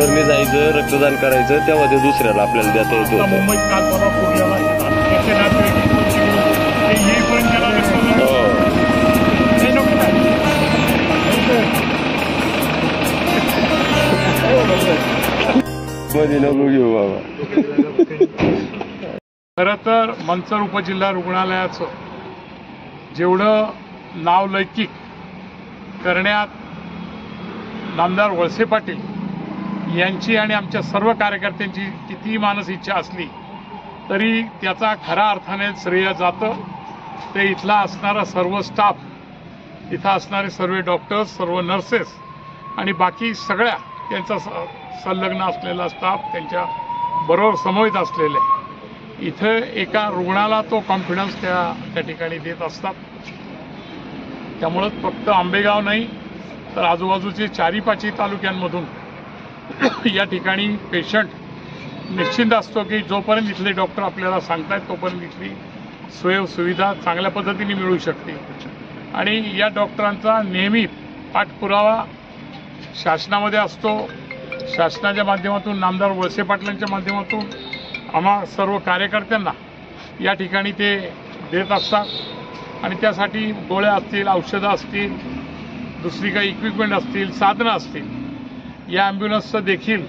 डॉक्टरने जायचं, रक्तदान करायचं, तेव्हा ते दुसऱ्याला आपल्याला देता येत होतं. मुंबईत काल परवा पुरलेला त्याचे नातेवाईक ते येईपर्यंत त्याला मध्ये नको घेऊ बाबा. खरं तर मंचर उपजिल्हा रुग्णालयाचं जेवढं नावलौकिक करण्यात नामदार वळसे पाटील यांची आणि आमच्या सर्व कार्यकर्त्यांची कितीही मानस इच्छा असली तरी त्याचा खऱ्या अर्थाने श्रेय जातं ते इथला असणारा सर्व स्टाफ, इथं असणारे सर्व डॉक्टर्स, सर्व नर्सेस आणि बाकी सगळ्या त्यांचा संलग्न असलेला स्टाफ, त्यांच्या बरोबर समवेत असलेले इथं एका रुग्णाला तो कॉन्फिडन्स त्या ठिकाणी देत असतात. त्यामुळं फक्त आंबेगाव नाही तर आजूबाजूचे 4-5 तालुक्यांमधून या ठिकाणी पेशंट निश्चिंत असतो की जोपर्यंत इथले डॉक्टर आपल्याला सांगतायत तोपर्यंत इथली सोय सुविधा चांगल्या पद्धतीने मिळू शकते. आणि या डॉक्टरांचा नेहमी पाठपुरावा शासनामध्ये असतो. शासनाच्या माध्यमातून, नामदार वळसे पाटलांच्या माध्यमातून आम्हा सर्व कार्यकर्त्यांना या ठिकाणी ते देत असतात. आणि त्यासाठी गोळ्या असतील, औषधं असतील, दुसरी काही इक्विपमेंट असतील, साधनं असतील, या ॲम्ब्युलन्सचं देखील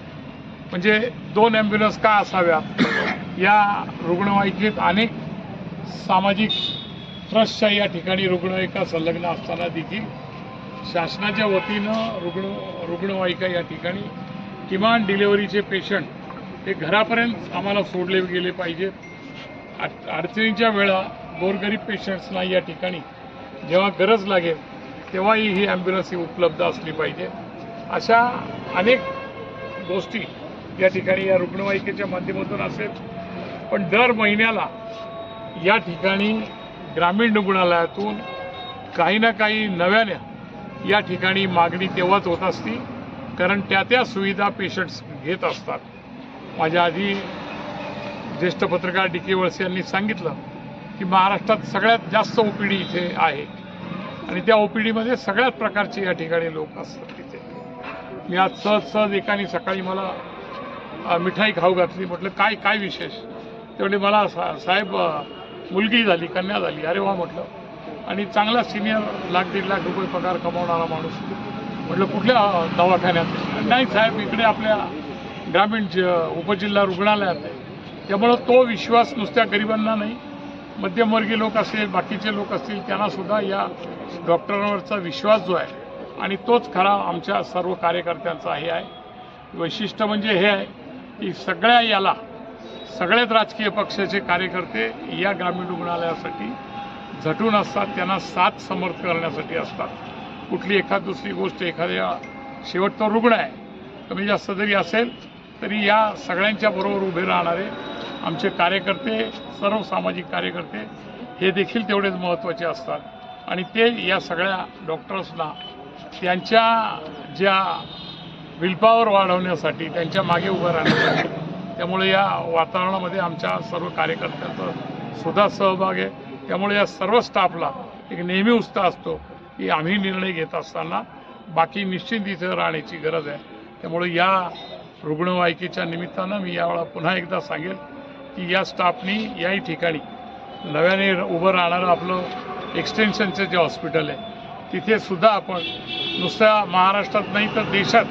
म्हणजे 2 ॲम्ब्युलन्स का असाव्यात, या रुग्णवाहिकेत अनेक सामाजिक ट्रस्टच्या या ठिकाणी रुग्णवाहिका संलग्न असताना देखील शासनाच्या वतीनं रुग्णवाहिका या ठिकाणी किमान डिलिव्हरीचे पेशंट हे घरापर्यंत आम्हाला सोडले गेले पाहिजेत. अडचणीच्या वेळा गोरगरीब पेशंट्सना या ठिकाणी जेव्हा गरज लागेल तेव्हाही ही ॲम्ब्युलन्स उपलब्ध असली पाहिजे. अशा अनेक गोष्टी या ठिकाणी या रुग्णवाहिकेच्या माध्यमातून असेल. पण दर महिन्याला या ठिकाणी ग्रामीण रुग्णालयातून काही ना काही नव्याने या ठिकाणी मागणी तेव्हाच होत असती कारण त्या सुविधा पेशंट्स घेत असतात. माझ्या आधी ज्येष्ठ पत्रकार डी.के. वळसे यांनी सांगितलं की महाराष्ट्रात सगळ्यात जास्त ओपीडी इथे आहे आणि त्या ओपीडीमध्ये सगळ्याच प्रकारचे या ठिकाणी लोक असतात. तिथे मी आज सहज एकाने सकाळी मला मिठाई खाऊ घातली. म्हटलं काय विशेष? तेवढे मला साहेब मुलगी झाली, कन्या झाली. अरे वा म्हटलं. आणि चांगला सिनियर 1-1.5 लाख रुपये पगार कमावणारा माणूस. म्हटलं कुठल्या दवाखान्यात? नाही साहेब, इकडे आपल्या ग्रामीण उपजिल्हा रुग्णालयात आहे. त्यामुळं तो विश्वास नुसत्या गरिबांना नाही, मध्यमवर्गीय लोक असेल, बाकीचे लोक असतील, त्यांनासुद्धा या डॉक्टरांवरचा विश्वास जो आहे आणि तोच खरा आमच्या सर्व कार्यकर्त्यांचा हे आहे. वैशिष्ट्य म्हणजे हे आहे की सगळ्याच राजकीय पक्षाचे कार्यकर्ते या ग्रामीण रुग्णालयासाठी झटून असतात. त्यांना साथ समर्थ करण्यासाठी असतात. कुठली दुसरी गोष्ट, एखाद्या शेवटचा रुग्ण आहे, कमी जास्त जरी असेल तरी या सगळ्यांच्या बरोबर उभे राहणारे आमचे कार्यकर्ते, सर्व सामाजिक कार्यकर्ते हे देखील तेवढेच महत्त्वाचे असतात. आणि ते या सगळ्या डॉक्टर्सना त्यांच्या ज्या विलपावर वाढवण्यासाठी, त्यांच्या मागे उभं राहण्यासाठी, त्यामुळे या वातावरणामध्ये आमच्या सर्व कार्यकर्त्यांचा सुद्धा सहभाग आहे. त्यामुळे या सर्व स्टाफला एक नेहमी उत्साह असतो की आम्ही निर्णय घेत असताना बाकी निश्चित इथं राहण्याची गरज आहे. त्यामुळे या रुग्णवाहिकेच्या निमित्तानं मी यावेळा पुन्हा एकदा सांगेल की या स्टाफनी याही ठिकाणी नव्याने उभं राहणारं आपलं एक्सटेन्शनचं जे हॉस्पिटल आहे तिथे सुद्धा आपण नुसत्या महाराष्ट्रात नाही तर देशात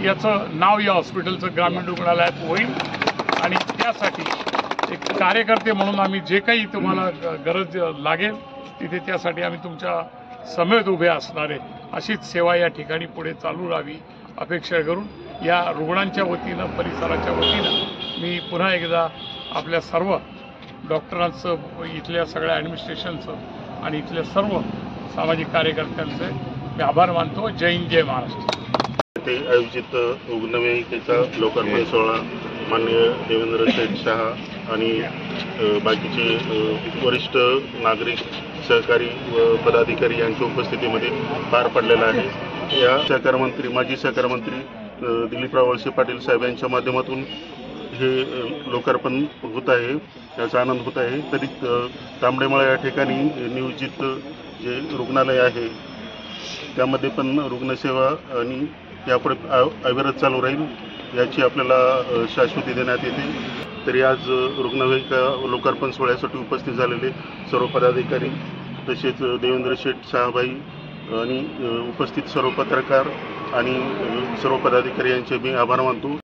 याचं नाव या हॉस्पिटलचं ग्रामीण रुग्णालयात होईल. आणि त्यासाठी एक कार्यकर्ते म्हणून आम्ही जे काही तुम्हाला गरज लागेल तिथे त्यासाठी आम्ही तुमच्या समेत उभे असणारे अशीच सेवा या ठिकाणी पुढे चालू राहावी अपेक्षा करून या रुग्णांच्या वतीनं, परिसराच्या वतीनं मी पुन्हा एकदा आपल्या सर्व डॉक्टरांचं, इथल्या सगळ्या ॲडमिनिस्ट्रेशनचं आणि इथल्या सर्व सामाजिक कार्यकर्त्यांचे मी आभार मानतो. जय हिंद, जय महाराष्ट्र. ते आयोजित रुग्णवाहिकेचा लोकार्पण सोहळा माननीय देवेंद्र शेठ शहा आणि बाकीचे वरिष्ठ नागरिक, सहकारी व पदाधिकारी यांच्या उपस्थितीमध्ये पार पडलेला आहे. या माजी सहकार मंत्री दिलीपराव वळसे पाटील साहेब यांच्या माध्यमातून हे लोकार्पण होत आहे, याचा आनंद होत आहे. तरी तांबडेमाळा या ठिकाणी नियोजित जे रुग्णालय आहे त्यामध्ये पण रुग्णसेवा आणि यापुढे अविरत चालू राहील याची आपल्याला शाश्वती देण्यात येते. तरी आज रुग्णवाहिका लोकार्पण सोहळ्यासाठी उपस्थित झालेले सर्व पदाधिकारी तसेच देवेंद्र शेठ साहाबाई आणि उपस्थित सर्व पत्रकार आणि सर्व पदाधिकारी यांचे मी आभार मानतो.